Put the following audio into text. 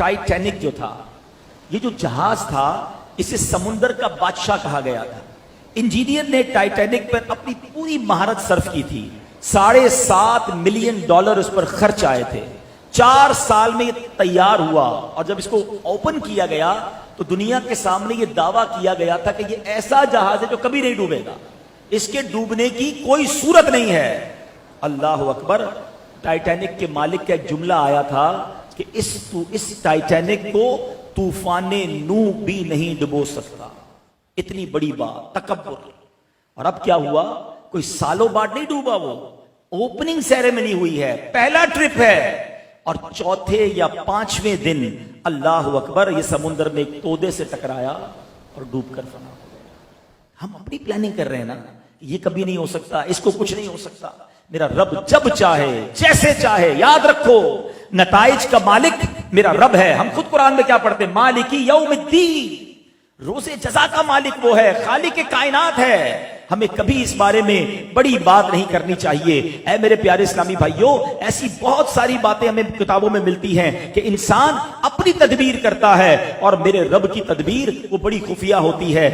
Titanic जो था, ये जो जहाज था, इसे समुंदर का बादशाह कहा गया था। इंजीनियर ने टाइटैनिक पर अपनी पूरी महारत सर्फ की थी। $7.5 मिलियन उस पर खर्च आए थे। 4 साल में ये तैयार हुआ और जब इसको ओपन किया गया तो दुनिया के सामने ये दावा किया गया था कि ये ऐसा जहाज है जो कभी नहीं डूबेगा, इसके डूबने की कोई सूरत नहीं है। अल्लाह अकबर। टाइटैनिक के मालिक का एक जुमला आया था कि इस टाइटैनिक को तूफाने नू भी नहीं डुबो सकता। इतनी बड़ी बात, तकब्बुर। और अब क्या हुआ, कोई सालों बाद नहीं डूबा, वो ओपनिंग सेरेमनी हुई है, पहला ट्रिप है और चौथे या 5वें दिन अल्लाह अकबर ये समुद्र में एक तोदे से टकराया और डूब कर फना हो गया। हम अपनी प्लानिंग कर रहे हैं ना, ये कभी नहीं हो सकता, इसको कुछ नहीं हो सकता। मेरा रब जब चाहे जैसे चाहे, याद रखो नताइज का मालिक मेरा रब है। हम खुद कुरान में क्या पढ़ते हैं, मालिकी यौमिद्दीन, रोज़े जज़ा का मालिक वो है, खालिक के कायनात है। हमें कभी इस बारे में बड़ी बात नहीं करनी चाहिए। ऐ मेरे प्यारे इस्लामी भाइयों, ऐसी बहुत सारी बातें हमें किताबों में मिलती हैं कि इंसान अपनी तदबीर करता है और मेरे रब की तदबीर वो बड़ी खुफिया होती है।